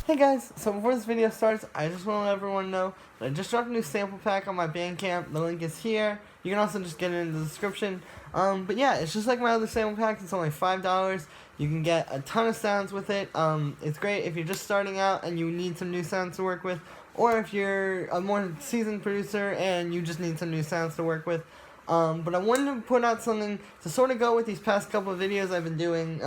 Hey guys, so before this video starts, I just want to let everyone know that I just dropped a new sample pack on my Bandcamp. The link is here. You can also just get it in the description. But yeah, it's just like my other sample packs. It's only $5. You can get a ton of sounds with it. It's great if you're just starting out and you need some new sounds to work with, or if you're a more seasoned producer and you just need some new sounds to work with. But I wanted to put out something to sort of go with these past couple of videos I've been doing,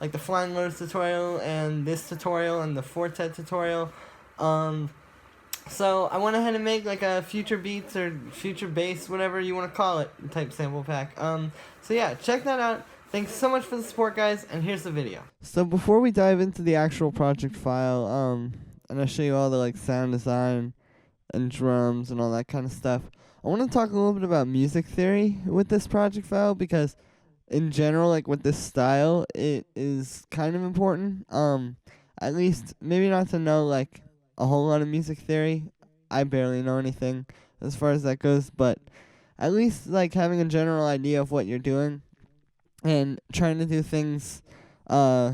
like the Flying Lotus tutorial and this tutorial and the Fortet tutorial. So I went ahead and made like a future beats or future bass, whatever you want to call it, type sample pack. So yeah, check that out. Thanks so much for the support, guys, and here's the video. So before we dive into the actual project file, and I'll show you all the like sound design and drums and all that kind of stuff, I want to talk a little bit about music theory with this project file, because in general, like with this style, it is kind of important. At least maybe not to know like a whole lot of music theory. I barely know anything as far as that goes, but at least like having a general idea of what you're doing and trying to do things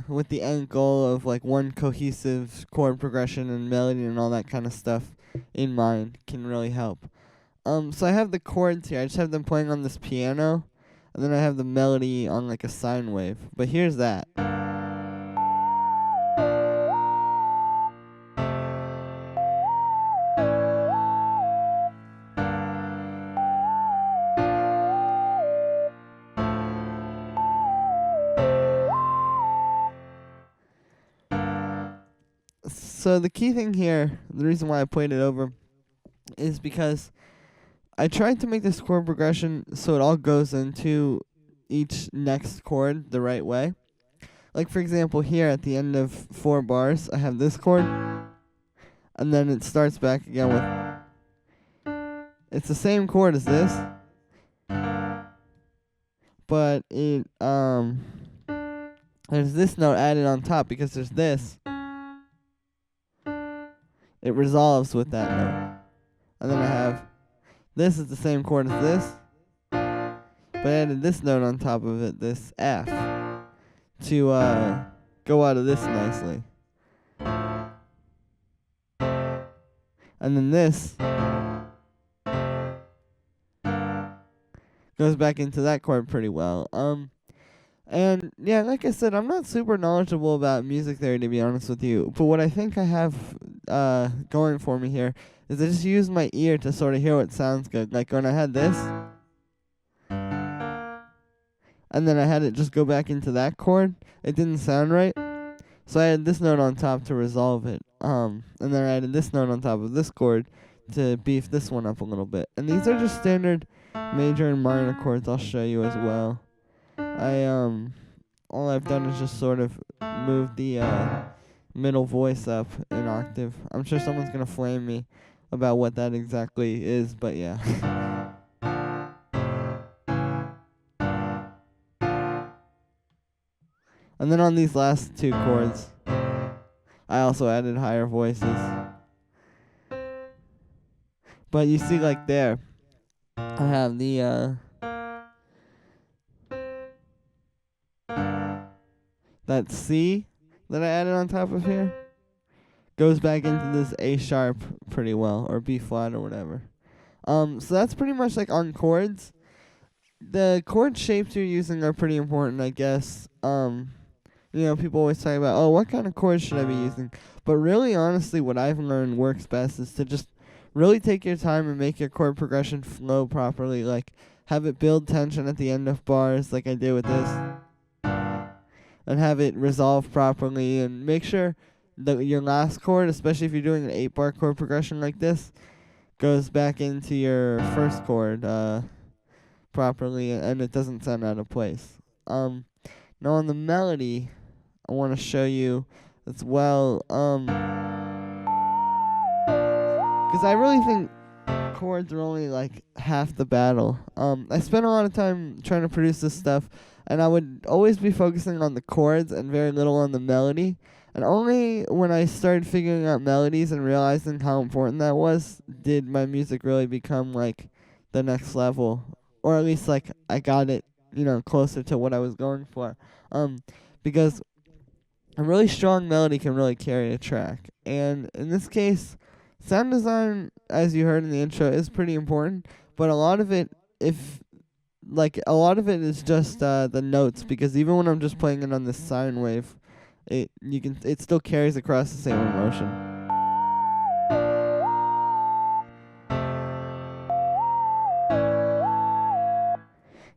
with the end goal of like one cohesive chord progression and melody and all that kind of stuff in mind can really help. So I have the chords here. I just have them playing on this piano, and then I have the melody on like a sine wave. But here's that. So the key thing here, the reason why I played it over, is because I tried to make this chord progression so it all goes into each next chord the right way. Like for example, here at the end of 4 bars, I have this chord, and then it starts back again with, it's the same chord as this, but it there's this note added on top because there's this. It resolves with that note. And then I have, this is the same chord as this, but I added this note on top of it, this F, to go out of this nicely. And then this goes back into that chord pretty well. And yeah, like I said, I'm not super knowledgeable about music theory, to be honest with you. But what I think I have going for me here is I just use my ear to sort of hear what sounds good. Like when I had this, and then I had it just go back into that chord, it didn't sound right. So I added this note on top to resolve it. And then I added this note on top of this chord to beef this one up a little bit. And these are just standard major and minor chords. I'll show you as well. All I've done is just sort of move the middle voice up an octave. I'm sure someone's gonna flame me about what that exactly is, but yeah. And then on these last 2 chords, I also added higher voices. But you see, like there, I have the that C that I added on top of here goes back into this A sharp pretty well, or B flat or whatever. So that's pretty much like on chords. The chord shapes you're using are pretty important, I guess. You know, people always talk about, oh, what kind of chords should I be using? But really, honestly, what I've learned works best is to just really take your time and make your chord progression flow properly. Like, have it build tension at the end of bars like I did with this, and have it resolve properly, and make sure that your last chord, especially if you're doing an 8-bar chord progression like this, goes back into your first chord properly, and it doesn't sound out of place. Now on the melody, I want to show you as well, because I really think chords are only like half the battle. I spent a lot of time trying to produce this stuff, and I would always be focusing on the chords and very little on the melody. And only when I started figuring out melodies and realizing how important that was, did my music really become like the next level. Or at least like I got it, you know, closer to what I was going for. Because a really strong melody can really carry a track. And in this case, sound design, as you heard in the intro, is pretty important, but a lot of it, a lot of it is just the notes, because even when I'm just playing it on this sine wave, it still carries across the same emotion.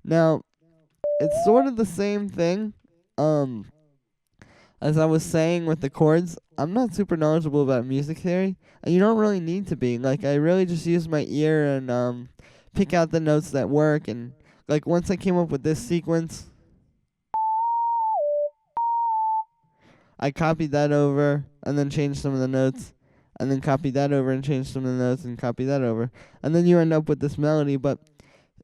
Now, it's sort of the same thing, as I was saying with the chords. I'm not super knowledgeable about music theory, and you don't really need to be. Like, I really just use my ear and pick out the notes that work, and like once I came up with this sequence, I copied that over and then changed some of the notes, and then copied that over and changed some of the notes and copied that over, and then you end up with this melody. But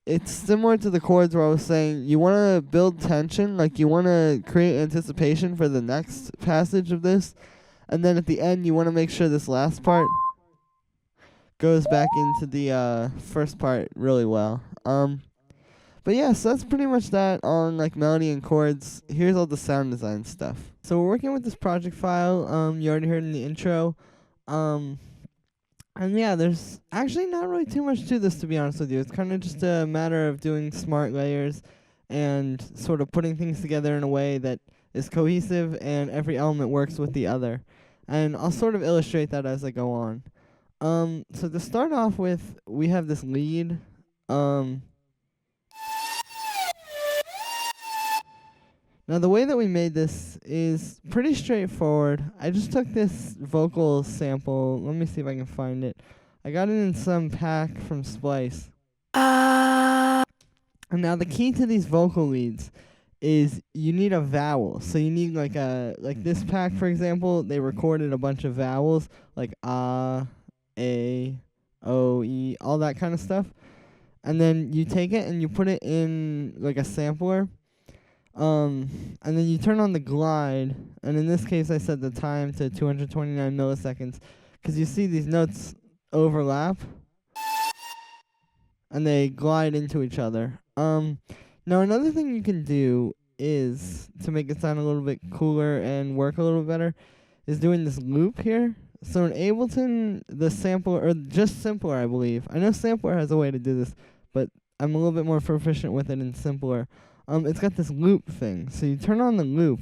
it's similar to the chords where I was saying you want to build tension, like you want to create anticipation for the next passage of this, and then at the end you want to make sure this last part goes back into the first part really well. But yeah, so that's pretty much that on like melody and chords. Here's all the sound design stuff. So we're working with this project file. You already heard in the intro. And yeah, there's actually not really too much to this, to be honest with you. It's kind of just a matter of doing smart layers and sort of putting things together in a way that is cohesive and every element works with the other. And I'll sort of illustrate that as I go on. So to start off with, we have this lead. Now the way that we made this is pretty straightforward. I just took this vocal sample. Let me see if I can find it. I got it in some pack from Splice. And now the key to these vocal leads is you need a vowel. So you need like this pack, for example, they recorded a bunch of vowels like a, o, e, all that kind of stuff. And then you take it and you put it in like a sampler. And then you turn on the glide, and in this case I set the time to 229 milliseconds, because you see these notes overlap, and they glide into each other. Now another thing you can do is, to make it sound a little bit cooler and work a little bit better, is doing this loop here. So in Ableton, the sampler, or just Simpler, I believe. I know Sampler has a way to do this, but I'm a little bit more proficient with it in Simpler. It's got this loop thing. So you turn on the loop,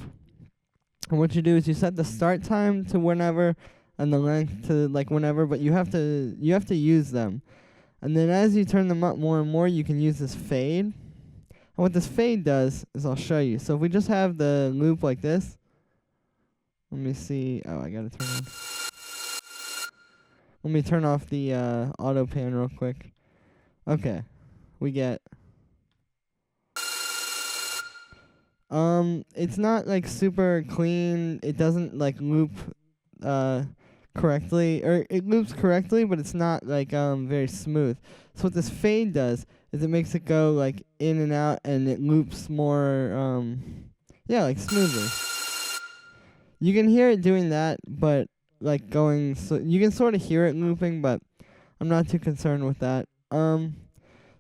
and what you do is you set the start time to whenever and the length to like whenever, but you have to use them. And then as you turn them up more and more, you can use this fade. And what this fade does is, I'll show you. So if we just have the loop like this, let me see. Oh, I gotta turn on. Let me turn off the auto pan real quick. Okay, we get. It's not like super clean. It doesn't like loop correctly, or it loops correctly, but it's not like very smooth. So what this fade does is it makes it go like in and out, and it loops more like smoothly. You can hear it doing that, but like going, so you can sort of hear it looping, but I'm not too concerned with that. So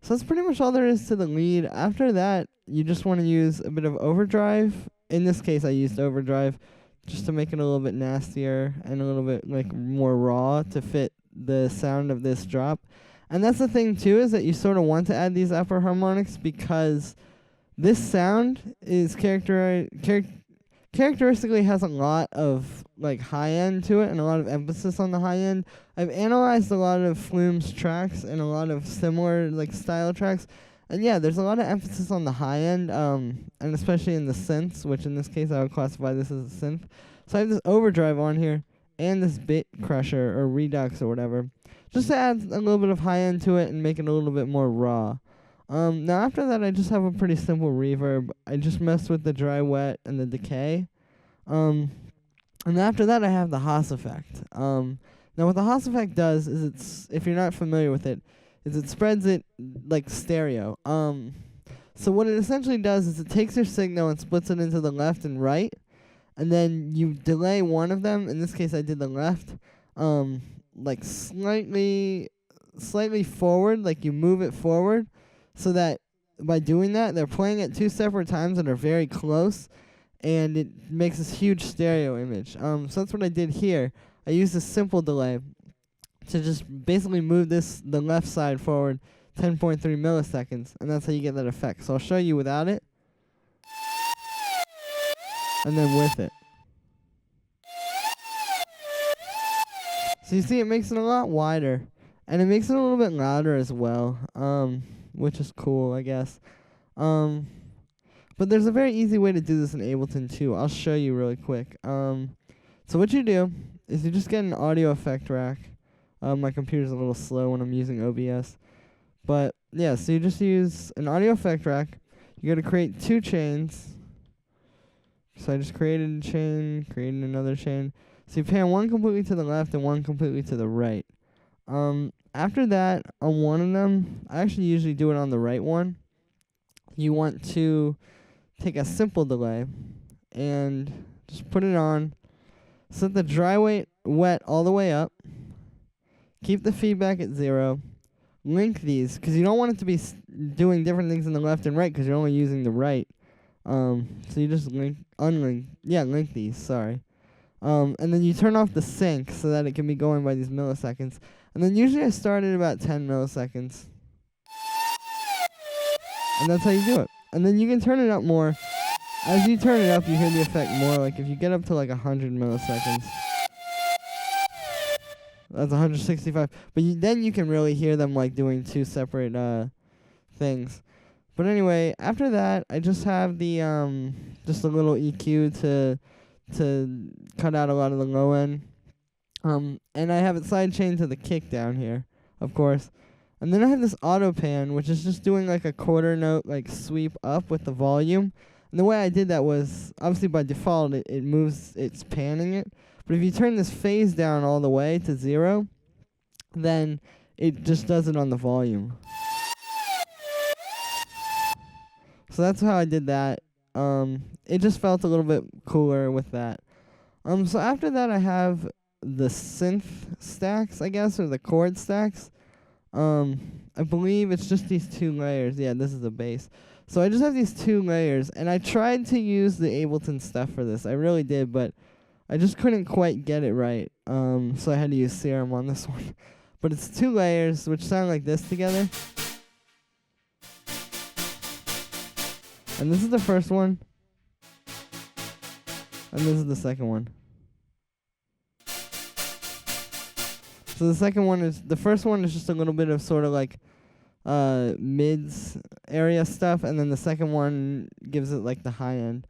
that's pretty much all there is to the lead. After that, you just want to use a bit of overdrive. In this case, I used overdrive just to make it a little bit nastier and a little bit like more raw to fit the sound of this drop. And that's the thing too, is that you sort of want to add these upper harmonics, because this sound is characteristically has a lot of like high end to it and a lot of emphasis on the high end. I've analyzed a lot of Flume's tracks and a lot of similar like style tracks, and yeah, there's a lot of emphasis on the high end, and especially in the synths, which in this case I would classify this as a synth. So I have this overdrive on here and this bit crusher or redux or whatever, just to add a little bit of high end to it and make it a little bit more raw. Now after that, I just have a pretty simple reverb. I just messed with the dry wet and the decay. And after that, I have the Haas Effect. Now what the Haas Effect does is, it's, if you're not familiar with it, is it spreads it like stereo. So what it essentially does is it takes your signal and splits it into the left and right, and then you delay one of them. In this case, I did the left, like slightly forward, like you move it forward, so that by doing that, they're playing at two separate times and are very close, and it makes this huge stereo image. So that's what I did here. I used a simple delay to just basically move the left side forward 10.3 milliseconds, and that's how you get that effect. So I'll show you without it, and then with it. So you see it makes it a lot wider, and it makes it a little bit louder as well, which is cool, I guess. But there's a very easy way to do this in Ableton too. I'll show you really quick. So what you do is you just get an audio effect rack. My computer's a little slow when I'm using OBS. But yeah, so you just use an audio effect rack. You got to create 2 chains. So I just created a chain, created another chain. So you pan one completely to the left and one completely to the right. After that, on one of them, I actually usually do it on the right one. You want to take a simple delay and just put it on. Set the dry wet all the way up. Keep the feedback at 0. Link these, because you don't want it to be doing different things in the left and right, because you're only using the right. So you just link these, sorry. And then you turn off the sync so that it can be going by these milliseconds. And then usually I start at about 10 milliseconds. And that's how you do it. And then you can turn it up more. As you turn it up, you hear the effect more. Like if you get up to like 100 milliseconds. That's 165. But then you can really hear them like doing 2 separate things. But anyway, after that, I just have the just a little EQ to cut out a lot of the low end. And I have it sidechained to the kick down here, of course. And then I have this auto pan, which is just doing like a quarter note like sweep up with the volume. And the way I did that was, obviously by default, it moves, it's panning it. But if you turn this phase down all the way to 0, then it just does it on the volume. So that's how I did that. It just felt a little bit cooler with that. So after that, I have the synth stacks, I guess, or the chord stacks. I believe it's just these 2 layers. Yeah, this is the bass. So I just have these 2 layers, and I tried to use the Ableton stuff for this. I really did, but I just couldn't quite get it right. So I had to use Serum on this one. But it's 2 layers, which sound like this together. And this is the first one. And this is the second one. So the first one is just a little bit of sort of like mids area stuff, and then the second one gives it like the high end.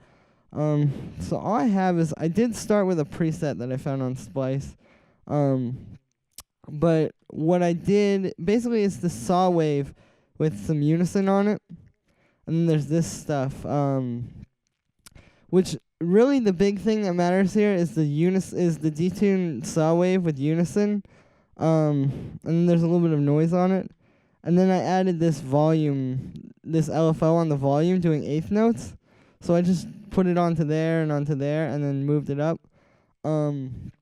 So all I have is, I did start with a preset that I found on Splice. But what I did, basically it's the saw wave with some unison on it. And then there's this stuff, which really the big thing that matters here is the detune saw wave with unison. And then there's a little bit of noise on it. And then I added this volume, this LFO on the volume doing 1/8 notes. So I just put it onto there, and then moved it up. And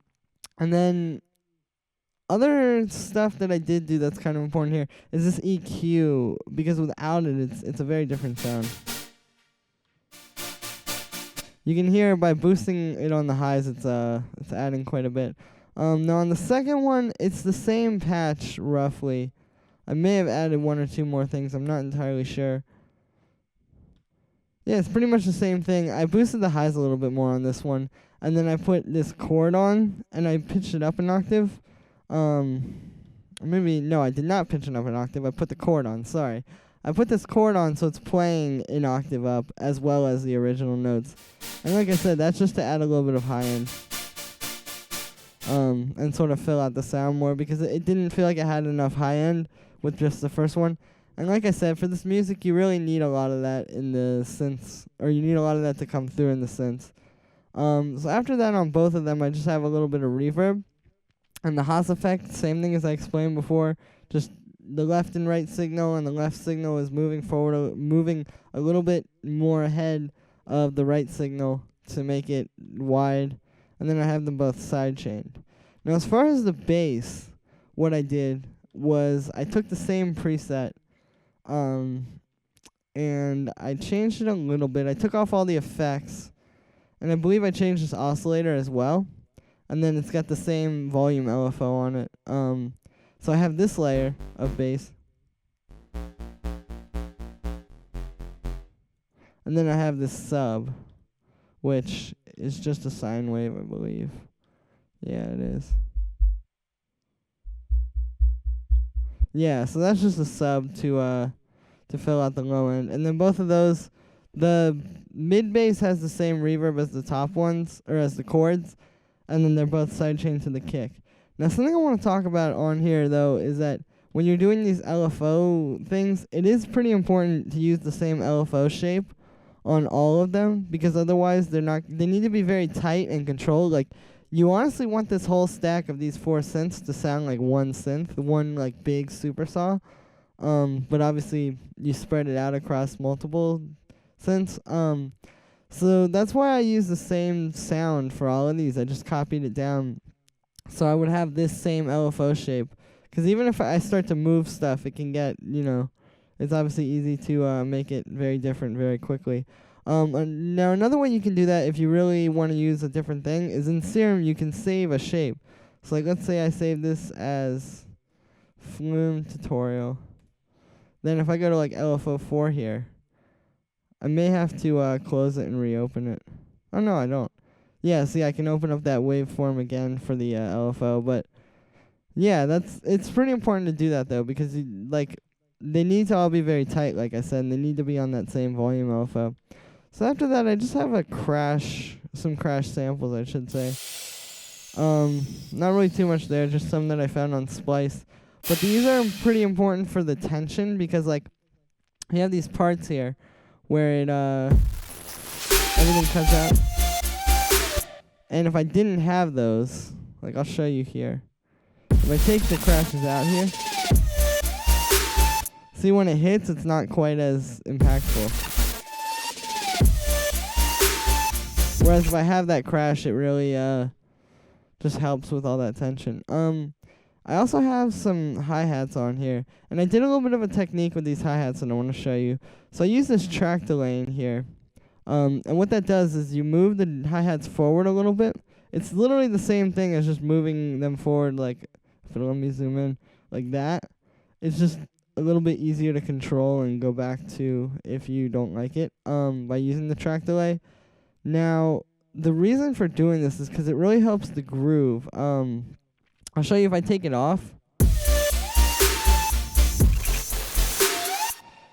then other stuff that I did do that's kind of important here is this EQ, because without it, it's a very different sound. You can hear by boosting it on the highs, it's adding quite a bit. Now on the second one, it's the same patch roughly. I may have added 1 or 2 more things. I'm not entirely sure. Yeah, it's pretty much the same thing. I boosted the highs a little bit more on this one, and then I put this chord on, and I pitched it up an octave. Maybe, no, I did not pitch it up an octave. I put the chord on, sorry. I put this chord on so it's playing an octave up as well as the original notes. And like I said, that's just to add a little bit of high end. And sort of fill out the sound more, because it didn't feel like it had enough high end with just the first one. And like I said, for this music, you really need a lot of that in the synths, or you need a lot of that to come through in the synths. So after that, on both of them, I just have a little bit of reverb. And the Haas Effect, same thing as I explained before, just the left and right signal, and the left signal is moving forward, moving a little bit more ahead of the right signal to make it wide. And then I have them both sidechained. Now, as far as the bass, what I did was I took the same preset, and I changed it a little bit. I took off all the effects, And I believe I changed this oscillator as well. And then it's got the same volume LFO on it. So I have this layer of bass. And then I have this sub, which is just a sine wave, I believe. Yeah, it is. Yeah, so that's just a sub to fill out the low end. And then both of those, the mid bass has the same reverb as the top ones, or as the chords, and then they're both sidechained to the kick. Now, something I want to talk about on here, though, is that when you're doing these LFO things, it is pretty important to use the same LFO shape on all of them, because otherwise they need to be very tight and controlled. Like, you honestly want this whole stack of these 4 synths to sound like one synth, one like big super saw. But obviously you spread it out across multiple synths. So that's why I use the same sound for all of these. I just copied it down so I would have this same LFO shape. Because even if I start to move stuff, it can get, it's obviously easy to make it very different very quickly. Now, another way you can do that if you really want to use a different thing is in Serum you can save a shape. So like, let's say I save this as Flume tutorial. Then if I go to like LFO4 here, I may have to close it and reopen it. Oh, no, I don't. Yeah, see, I can open up that waveform again for the LFO, but yeah, it's pretty important to do that, though, because they need to all be very tight, like I said, and they need to be on that same volume LFO. So after that, I just have some crash samples, I should say. Not really too much there, just some that I found on Splice. But these are pretty important for the tension, because like you have these parts here where everything cuts out. And if I didn't have those, like I'll show you here. If I take the crashes out here, see when it hits, it's not quite as impactful. Whereas if I have that crash, it really just helps with all that tension. I also have some hi-hats on here, and I did a little bit of a technique with these hi-hats that I want to show you. So I use this track delay in here, and what that does is you move the hi-hats forward a little bit. It's literally the same thing as just moving them forward, like, if it'll let me zoom in, like that. It's just a little bit easier to control and go back to if you don't like it, by using the track delay. Now, the reason for doing this is because it really helps the groove. I'll show you if I take it off.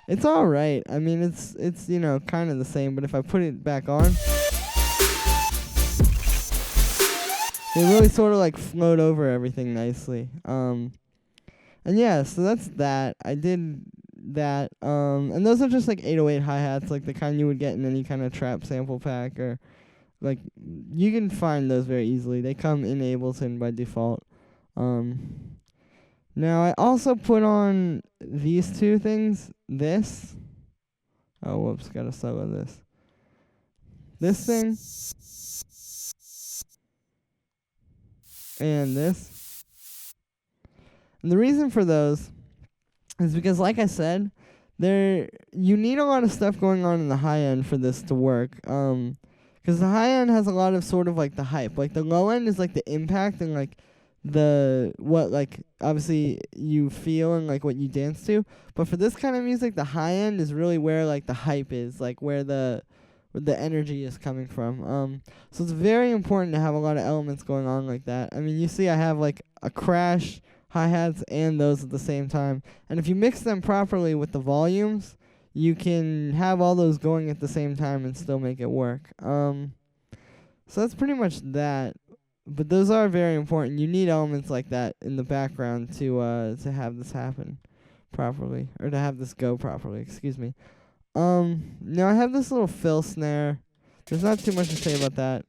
It's alright. I mean, it's kind of the same, but if I put it back on, they really sort of like float over everything nicely. And yeah, so that's that. I did that. And those are just like 808 hi-hats, like the kind you would get in any kind of trap sample pack, or like you can find those very easily. They come in Ableton by default. Now I also put on these two things. This. Oh, whoops, gotta solo this. This thing. And this. And the reason for those is because, like I said, you need a lot of stuff going on in the high end for this to work. Because the high end has a lot of sort of like the hype. Like the low end is like the impact and like what like obviously you feel and like what you dance to. But for this kind of music, the high end is really where like the hype is, like where the energy is coming from. So it's very important to have a lot of elements going on like that. I mean, you see I have like a crash, hi-hats, and those at the same time. And if you mix them properly with the volumes, you can have all those going at the same time and still make it work. So that's pretty much that. But those are very important. You need elements like that in the background to have this happen properly, or to have this go properly, excuse me. Now I have this little fill snare. There's not too much to say about that.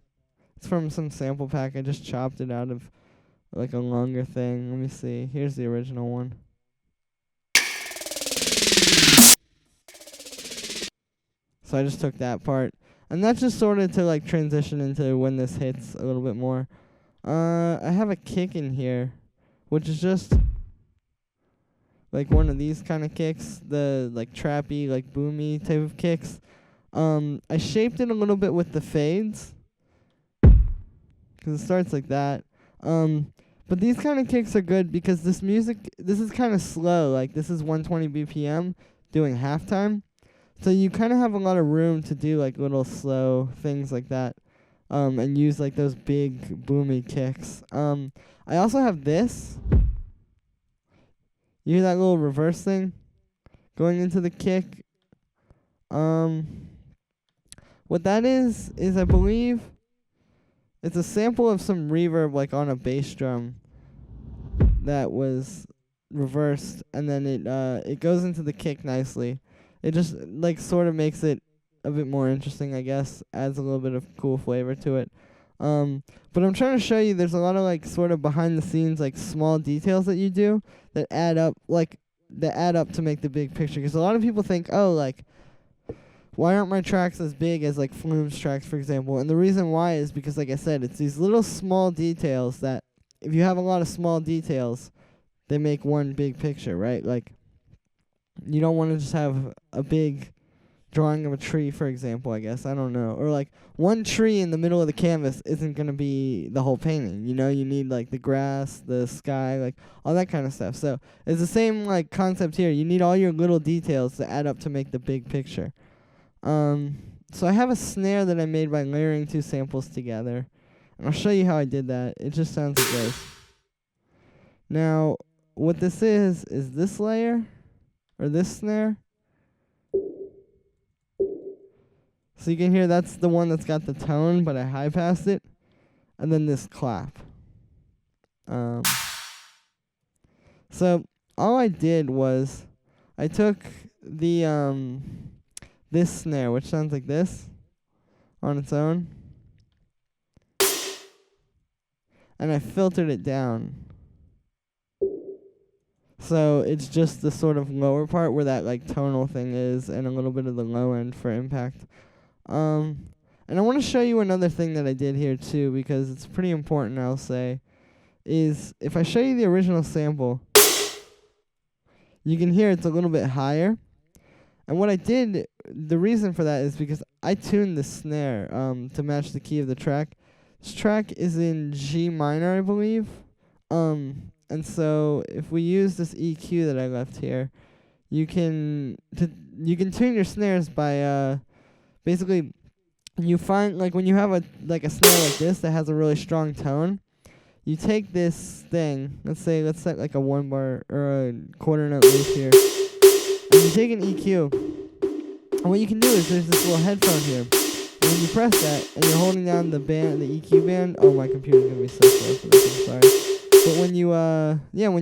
It's from some sample pack. I just chopped it out of like a longer thing. Let me see. Here's the original one. So I just took that part. And that's just sort of to like transition into when this hits a little bit more. I have a kick in here, which is just like one of these kind of kicks, the like trappy, like boomy type of kicks. I shaped it a little bit with the fades, because it starts like that. But these kind of kicks are good because this is kind of slow. Like, this is 120 BPM doing halftime. So you kind of have a lot of room to do, like, little slow things like that. And use, like, those big boomy kicks. I also have this. You hear that little reverse thing going into the kick? What that is I believe it's a sample of some reverb, like, on a bass drum that was reversed, and then it goes into the kick nicely. It just, like, sort of makes it a bit more interesting, I guess. Adds a little bit of cool flavor to it. But I'm trying to show you there's a lot of, like, sort of behind the scenes, like, small details that you do that add up to make the big picture. Because a lot of people think, oh, like, why aren't my tracks as big as, like, Flume's tracks, for example? And the reason why is because, like I said, it's these little small details that, if you have a lot of small details, they make one big picture, right? Like, you don't want to just have a big drawing of a tree, for example, I guess. I don't know. Or, like, one tree in the middle of the canvas isn't going to be the whole painting. You know, you need, like, the grass, the sky, like, all that kind of stuff. So it's the same, like, concept here. You need all your little details to add up to make the big picture. So I have a snare that I made by layering two samples together. And I'll show you how I did that. It just sounds like this. Now, what this is this layer, or this snare. So you can hear that's the one that's got the tone, but I high passed it. And then this clap. So all I did was I took the this snare, which sounds like this on its own, and I filtered it down. So it's just the sort of lower part where that, like, tonal thing is, and a little bit of the low end for impact. And I want to show you another thing that I did here too, because it's pretty important, I'll say, is if I show you the original sample, you can hear it's a little bit higher. And what I did, the reason for that is because I tuned the snare to match the key of the track. This track is in G minor, I believe. And so if we use this EQ that I left here, you can tune your snares by basically, you find, like, when you have a snare like this that has a really strong tone, you take this thing, let's set like a 1 bar or a quarter note loop here, and you take an EQ, and what you can do is there's this little headphone here, and when you press that and you're holding down the EQ band, oh, my computer's gonna be so slow for this, I'm sorry. But when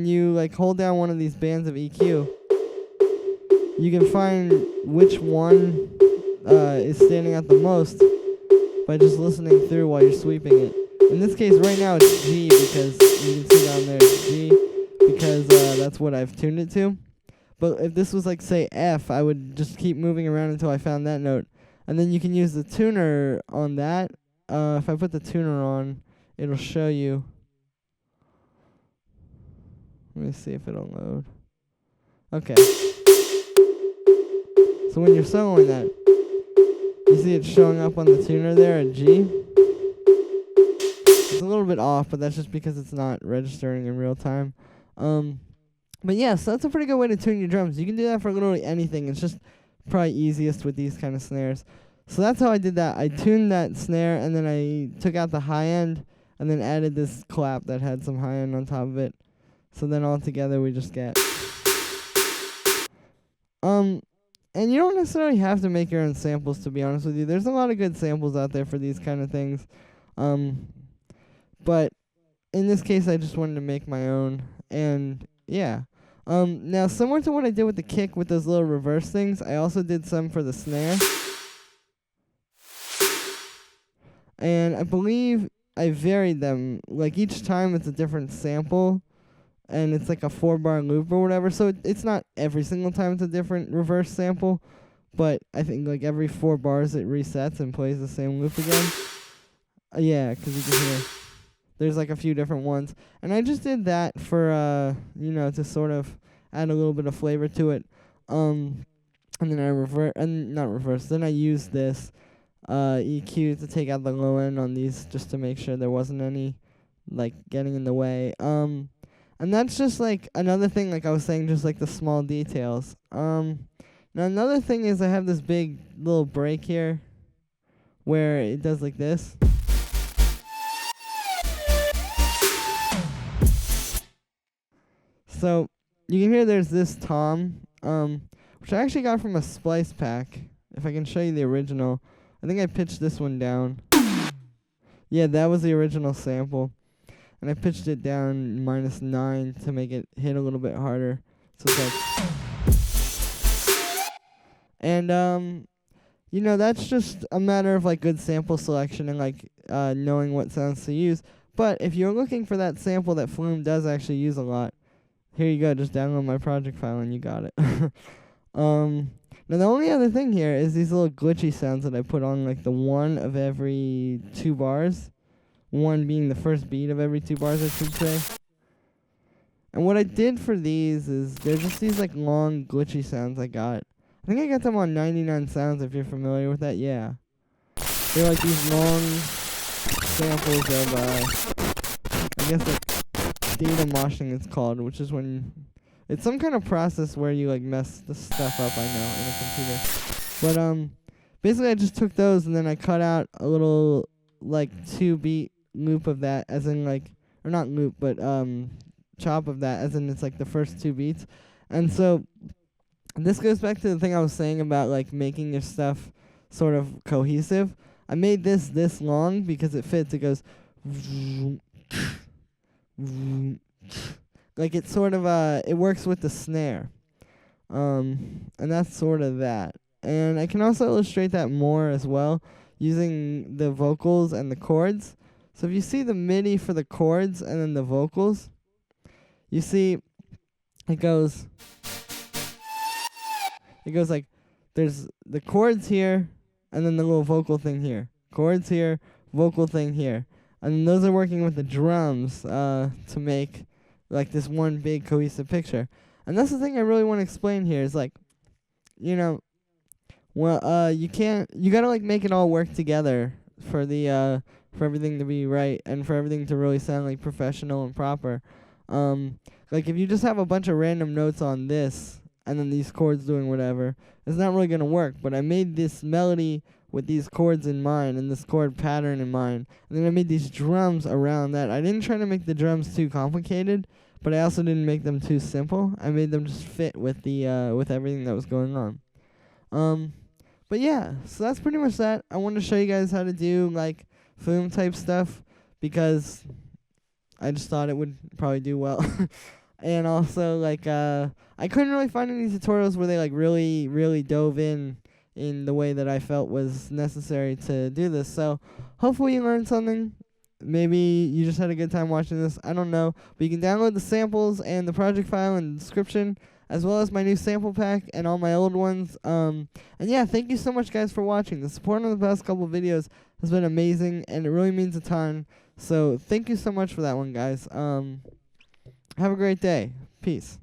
you like hold down one of these bands of EQ, you can find which one is standing out the most by just listening through while you're sweeping it. In this case, right now it's G, because you can see down there it's G, because that's what I've tuned it to. But if this was, like, say, F, I would just keep moving around until I found that note. And then you can use the tuner on that. If I put the tuner on, it'll show you. Let me see if it'll load. Okay. So when you're soloing that, you see it showing up on the tuner there at G. It's a little bit off, but that's just because it's not registering in real time. But yeah, so that's a pretty good way to tune your drums. You can do that for literally anything. It's just probably easiest with these kind of snares. So that's how I did that. I tuned that snare, and then I took out the high end, and then added this clap that had some high end on top of it. So then all together we just get. And you don't necessarily have to make your own samples, to be honest with you. There's a lot of good samples out there for these kind of things. But in this case, I just wanted to make my own. And yeah. Now, similar to what I did with the kick with those little reverse things, I also did some for the snare. And I believe I varied them. Like, each time it's a different sample. And it's like a 4-bar loop or whatever. So it's not every single time it's a different reverse sample. But I think, like, every 4 bars it resets and plays the same loop again. Yeah, because you can hear there's, like, a few different ones. And I just did that for, to sort of add a little bit of flavor to it. And then I then I used this EQ to take out the low end on these, just to make sure there wasn't any like getting in the way. And that's just like another thing, like I was saying, just like the small details. Now another thing is I have this big little break here where it does like this. So you can hear there's this tom, which I actually got from a splice pack. If I can show you the original, I think I pitched this one down. Yeah, that was the original sample. And I pitched it down -9 to make it hit a little bit harder. So it's like, and you know, that's just a matter of like good sample selection and like knowing what sounds to use. But if you're looking for that sample that Flume does actually use a lot, here you go. Just download my project file and you got it. Now the only other thing here is these little glitchy sounds that I put on like the one of every 2 bars. One being the first beat of every 2 bars, I should say. And what I did for these is they're just these like long glitchy sounds I got. I think I got them on 99 Sounds, if you're familiar with that. Yeah, they're like these long samples of I guess like data moshing it's called, which is when it's some kind of process where you like mess the stuff up, I know, in a computer. But basically I just took those and then I cut out a little like 2-beat loop of that, as in like, or not loop, but chop of that, as in it's like the first 2 beats. And so this goes back to the thing I was saying about like making your stuff sort of cohesive. I made this long because it fits. It goes like it sort of it works with the snare. And that's sort of that. And I can also illustrate that more as well using the vocals and the chords. So if you see the MIDI for the chords and then the vocals, you see it goes like, there's the chords here and then the little vocal thing here. Chords here, vocal thing here. And those are working with the drums to make like this one big cohesive picture. And that's the thing I really want to explain here is like, you know, well, you gotta like make it all work together for the for everything to be right and for everything to really sound like professional and proper. Like if you just have a bunch of random notes on this and then these chords doing whatever, it's not really gonna work. But I made this melody with these chords in mind and this chord pattern in mind, and then I made these drums around that. I didn't try to make the drums too complicated, but I also didn't make them too simple. I made them just fit with the with everything that was going on. But yeah, so that's pretty much that. I wanted to show you guys how to do like Flume type stuff because I just thought it would probably do well. And also like I couldn't really find any tutorials where they like really dove in the way that I felt was necessary to do this. So hopefully you learned something. Maybe you just had a good time watching this. I don't know. But you can download the samples and the project file in the description, as well as my new sample pack and all my old ones. And yeah, thank you so much, guys, for watching. The support on the past couple of videos has been amazing, and it really means a ton. So thank you so much for that one, guys. Have a great day. Peace.